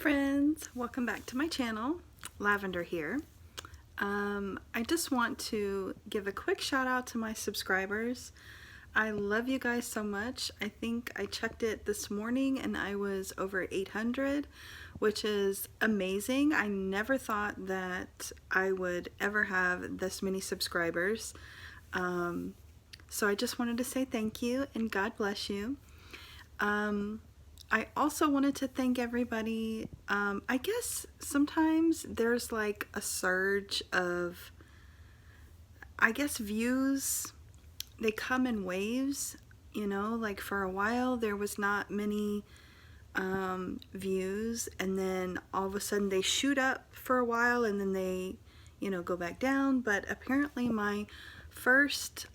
friends, welcome back to my channel. Lavender here. I just want to give a quick shout out to my subscribers. I love you guys so much. I think I checked it this morning and I was over 800, which is amazing. I never thought that I would ever have this many subscribers. So I just wanted to say thank you and God bless you. I also wanted to thank everybody. I guess sometimes there's like a surge of, I guess, views. They come in waves, you know, like for a while there was not many views, and then all of a sudden they shoot up for a while and then they, you know, go back down. But apparently my first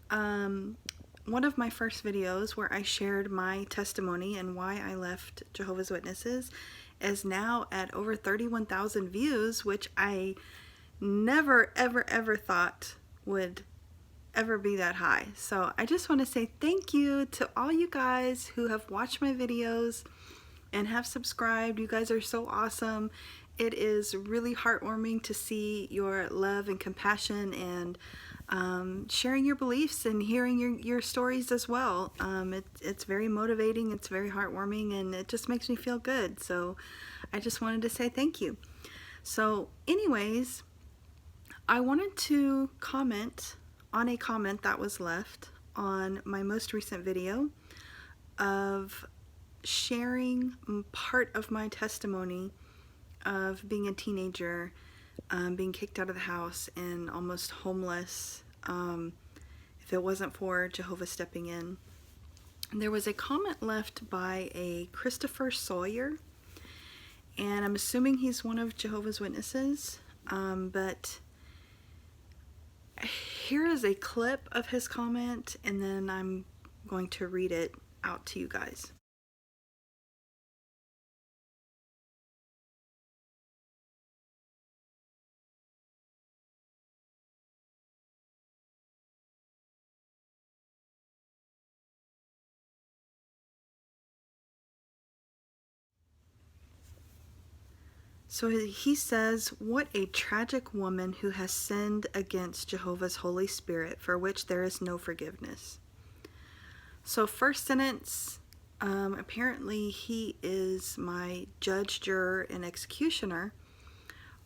one of my first videos where I shared my testimony and why I left Jehovah's Witnesses is now at over 31,000 views, which I never ever thought would ever be that high. So I just want to say thank you to all you guys who have watched my videos and have subscribed. You guys are so awesome. It is really heartwarming to see your love and compassion and sharing your beliefs and hearing your stories as well. It's very motivating, it's very heartwarming, and it just makes me feel good. So I just wanted to say thank you. So anyways, I wanted to comment on a comment that was left on my most recent video of sharing part of my testimony of being a teenager, being kicked out of the house and almost homeless, if it wasn't for Jehovah stepping in. There was a comment left by a Christopher Sawyer, and I'm assuming he's one of Jehovah's Witnesses, but here is a clip of his comment, and then I'm going to read it out to you guys. So he says, "What a tragic woman who has sinned against Jehovah's Holy Spirit, for which there is no forgiveness." So first sentence, apparently he is my judge, juror, and executioner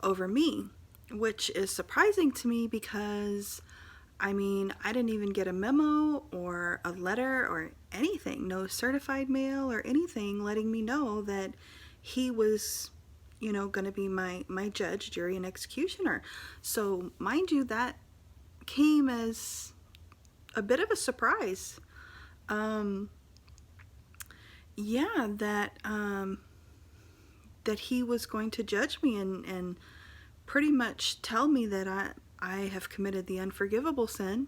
over me, which is surprising to me because, I mean, I didn't even get a memo or a letter or anything, no certified mail or anything letting me know that he was, you know, going to be my judge, jury, and executioner. So mind you, that came as a bit of a surprise. Yeah, that he was going to judge me and pretty much tell me that I have committed the unforgivable sin,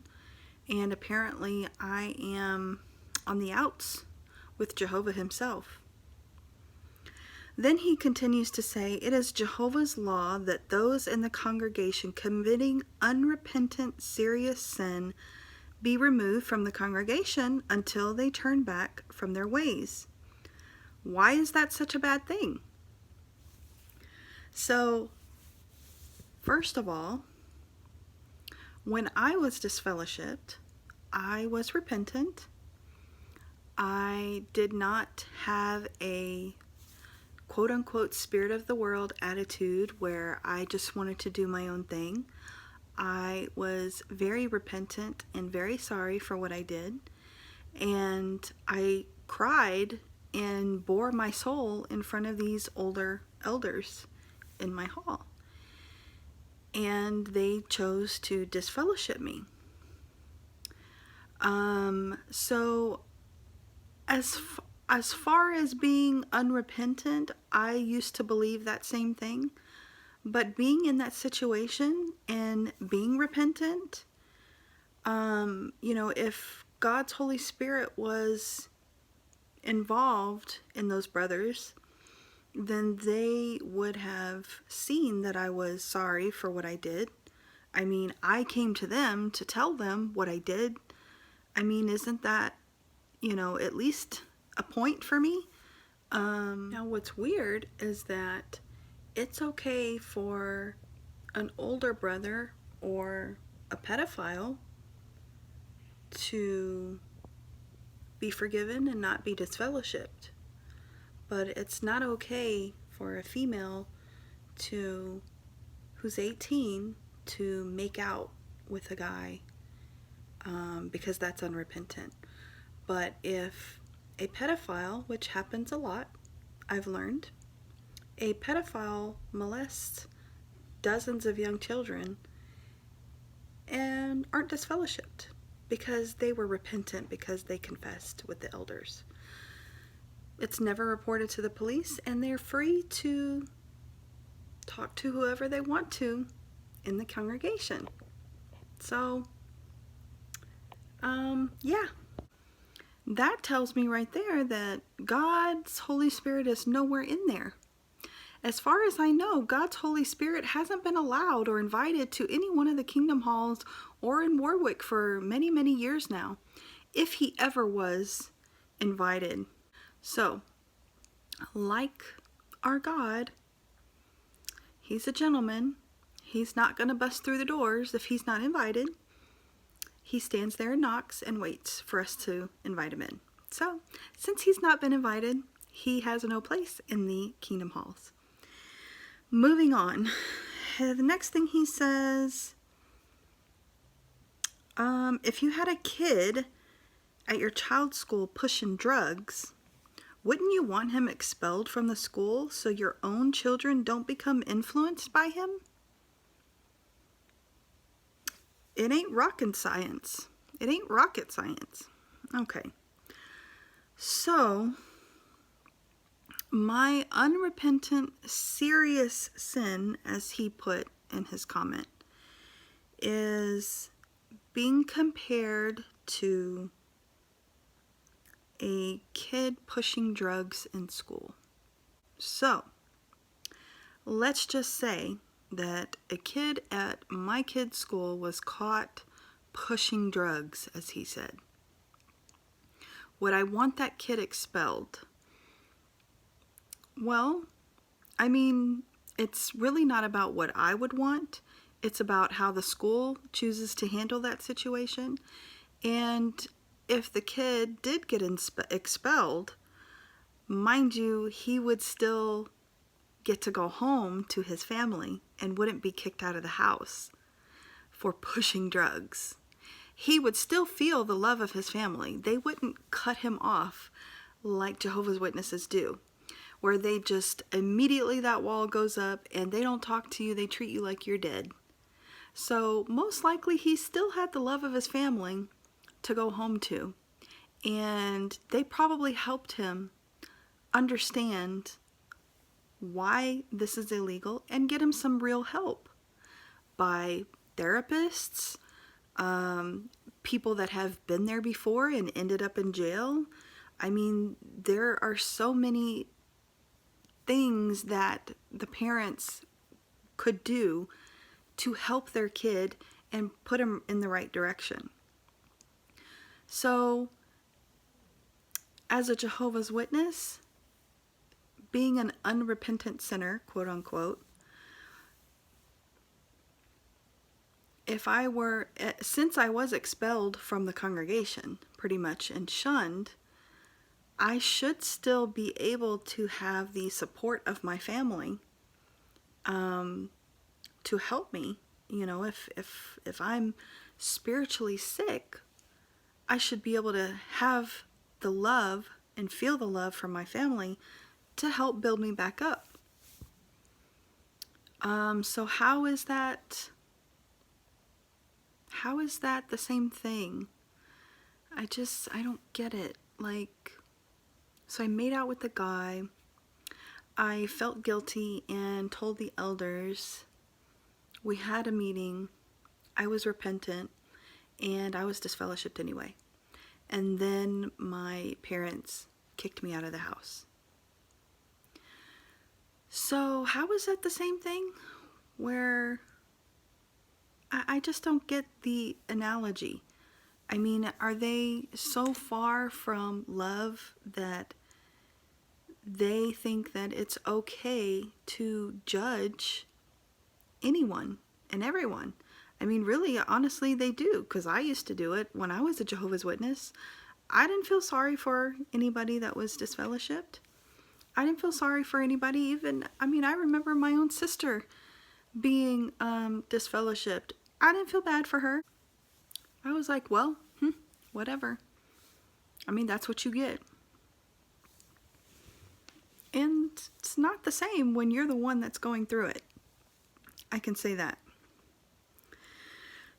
and apparently I am on the outs with Jehovah himself. Then he continues to say, "It is Jehovah's law that those in the congregation committing unrepentant serious sin be removed from the congregation until they turn back from their ways." Why is that such a bad thing? So, first of all, when I was disfellowshipped, I was repentant. I did not have a quote-unquote spirit of the world attitude where I just wanted to do my own thing. I was very repentant and very sorry for what I did, and I cried and bore my soul in front of these older elders in my hall, and they chose to disfellowship me. So as far as being unrepentant, I used to believe that same thing. But being in that situation and being repentant, you know, if God's Holy Spirit was involved in those brothers, then they would have seen that I was sorry for what I did. I mean, I came to them to tell them what I did. I mean, isn't that, you know, at least a point for me? Now what's weird is that it's okay for an older brother or a pedophile to be forgiven and not be disfellowshipped. But it's not okay for a female who's 18 to make out with a guy, because that's unrepentant. But if a pedophile, which happens a lot, I've learned, a pedophile molests dozens of young children and aren't disfellowshipped because they were repentant, because they confessed with the elders. It's never reported to the police, and they're free to talk to whoever they want to in the congregation. So, yeah. That tells me right there that God's Holy Spirit is nowhere in there. As far as I know, God's Holy Spirit hasn't been allowed or invited to any one of the Kingdom Halls or in Warwick for many, many years now, if he ever was invited. So, like our God, he's a gentleman. He's not going to bust through the doors if he's not invited. He stands there and knocks and waits for us to invite him in. So, since he's not been invited, he has no place in the Kingdom Halls. Moving on. The next thing he says, if you had a kid at your child's school pushing drugs, wouldn't you want him expelled from the school so your own children don't become influenced by him? It ain't rocket science. It ain't rocket science. Okay. So, my unrepentant, serious sin, as he put in his comment, is being compared to a kid pushing drugs in school. So, let's just say that a kid at my kid's school was caught pushing drugs, as he said. Would I want that kid expelled? Well, I mean, it's really not about what I would want. It's about how the school chooses to handle that situation. And if the kid did get expelled, mind you, he would still get to go home to his family and wouldn't be kicked out of the house for pushing drugs. He would still feel the love of his family. They wouldn't cut him off like Jehovah's Witnesses do, where they just immediately, that wall goes up and they don't talk to you, they treat you like you're dead. So most likely he still had the love of his family to go home to, and they probably helped him understand why this is illegal and get him some real help by therapists, people that have been there before and ended up in jail. I mean, there are so many things that the parents could do to help their kid and put him in the right direction. So, as a Jehovah's Witness, being an unrepentant sinner, quote unquote, since I was expelled from the congregation, pretty much, and shunned, I should still be able to have the support of my family to help me. You know, if I'm spiritually sick, I should be able to have the love and feel the love from my family to help build me back up. So how is that the same thing? I don't get it. Like, so I made out with the guy. I felt guilty and told the elders. We had a meeting. I was repentant and I was disfellowshipped anyway. And then my parents kicked me out of the house. So how is that the same thing? Where I just don't get the analogy. I mean, are they so far from love that they think that it's okay to judge anyone and everyone. I mean, really, honestly, they do, because I used to do it when I was a Jehovah's Witness. I didn't feel sorry for anybody that was disfellowshipped. I didn't feel sorry for anybody even, I mean, I remember my own sister being disfellowshipped. I didn't feel bad for her. I was like, well, whatever. I mean, that's what you get. And it's not the same when you're the one that's going through it. I can say that.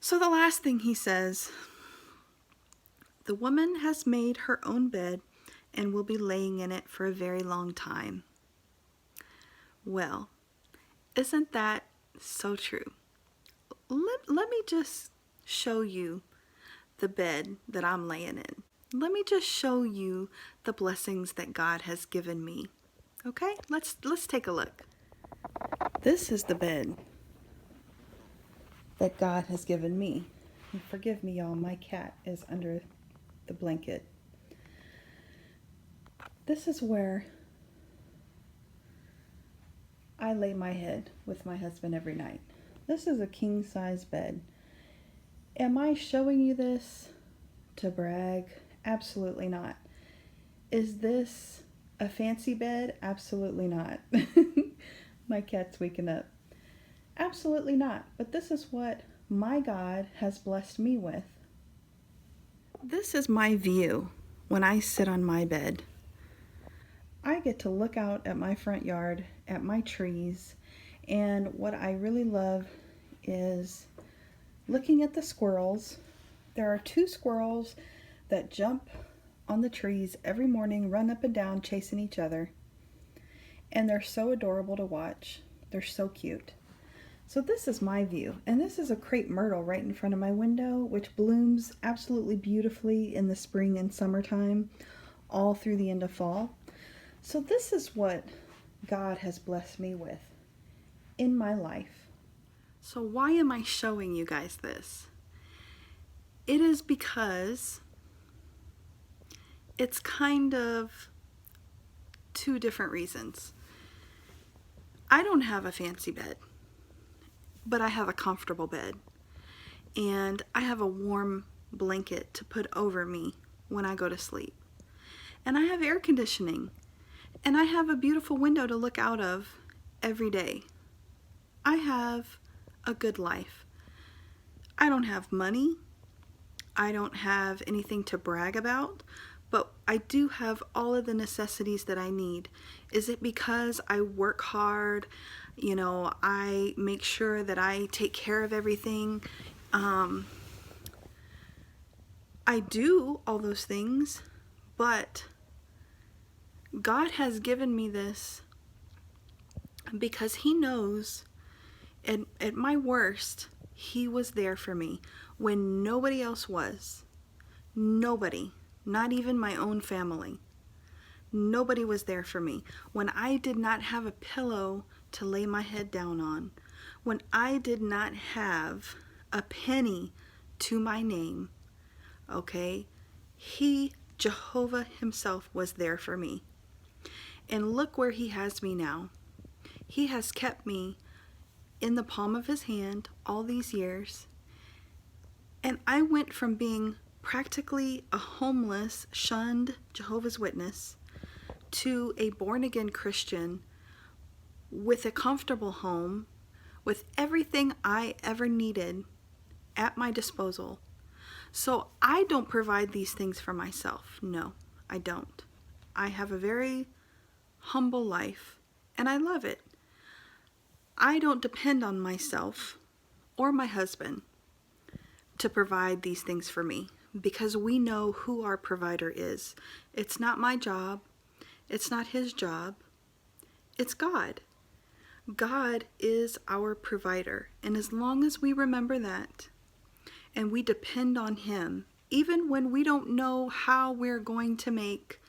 So the last thing he says, the woman has made her own bed and will be laying in it for a very long time. Well, isn't that so true? Let me just show you the bed that I'm laying in. Let me just show you the blessings that God has given me. Okay, let's take a look. This is the bed that God has given me. And forgive me, y'all, my cat is under the blanket. This is where I lay my head with my husband every night. This is a king-size bed. Am I showing you this to brag? Absolutely not. Is this a fancy bed? Absolutely not. My cat's waking up. Absolutely not. But this is what my God has blessed me with. This is my view when I sit on my bed. I get to look out at my front yard, at my trees, and what I really love is looking at the squirrels. There are 2 squirrels that jump on the trees every morning, run up and down, chasing each other. And they're so adorable to watch. They're so cute. So this is my view. And this is a crepe myrtle right in front of my window, which blooms absolutely beautifully in the spring and summertime, all through the end of fall. So this is what God has blessed me with in my life. So why am I showing you guys this? It is because it's kind of 2 different reasons. I don't have a fancy bed, but I have a comfortable bed. And I have a warm blanket to put over me when I go to sleep. And I have air conditioning. And I have a beautiful window to look out of every day. I have a good life. I don't have money. I don't have anything to brag about, but I do have all of the necessities that I need. Is it because I work hard? You know, I make sure that I take care of everything. I do all those things, but God has given me this because He knows at my worst, He was there for me when nobody else was. Nobody, not even my own family. Nobody was there for me. When I did not have a pillow to lay my head down on, when I did not have a penny to my name, okay, Jehovah Himself was there for me. And look where He has me now. He has kept me in the palm of His hand all these years. And I went from being practically a homeless, shunned Jehovah's Witness to a born-again Christian with a comfortable home, with everything I ever needed at my disposal. So I don't provide these things for myself. No, I don't. I have a very humble life, and I love it. I don't depend on myself or my husband to provide these things for me because we know who our provider is. It's not my job. It's not His job. It's God. God is our provider. And as long as we remember that and we depend on Him, even when we don't know how we're going to make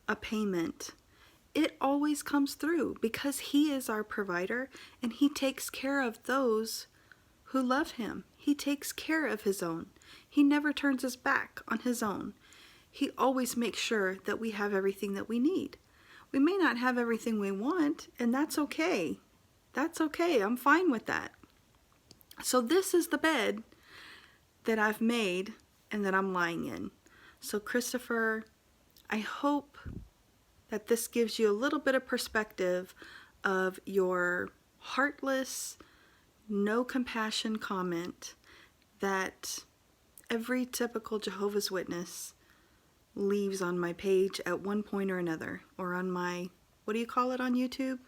a payment, it always comes through because He is our provider and He takes care of those who love Him. He takes care of His own. He never turns His back on His own. He always makes sure that we have everything that we need. We may not have everything we want, and that's okay. That's okay. I'm fine with that. So this is the bed that I've made and that I'm lying in. So Christopher, I hope that this gives you a little bit of perspective of your heartless, no compassion comment that every typical Jehovah's Witness leaves on my page at one point or another, or on my, what do you call it on YouTube?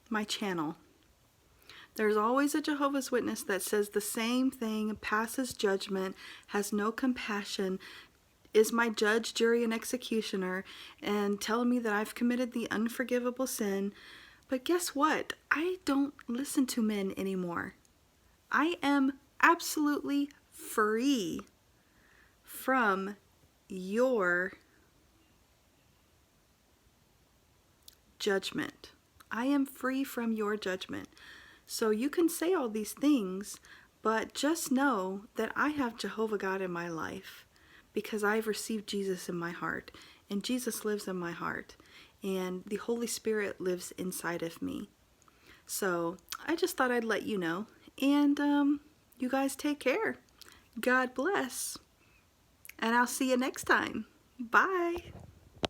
My channel. There's always a Jehovah's Witness that says the same thing, passes judgment, has no compassion, is my judge, jury, and executioner, and telling me that I've committed the unforgivable sin. But guess what? I don't listen to men anymore. I am absolutely free from your judgment. I am free from your judgment. So you can say all these things, but just know that I have Jehovah God in my life because I've received Jesus in my heart, and Jesus lives in my heart, and the Holy Spirit lives inside of me. So I just thought I'd let you know, and you guys take care. God bless, and I'll see you next time. Bye.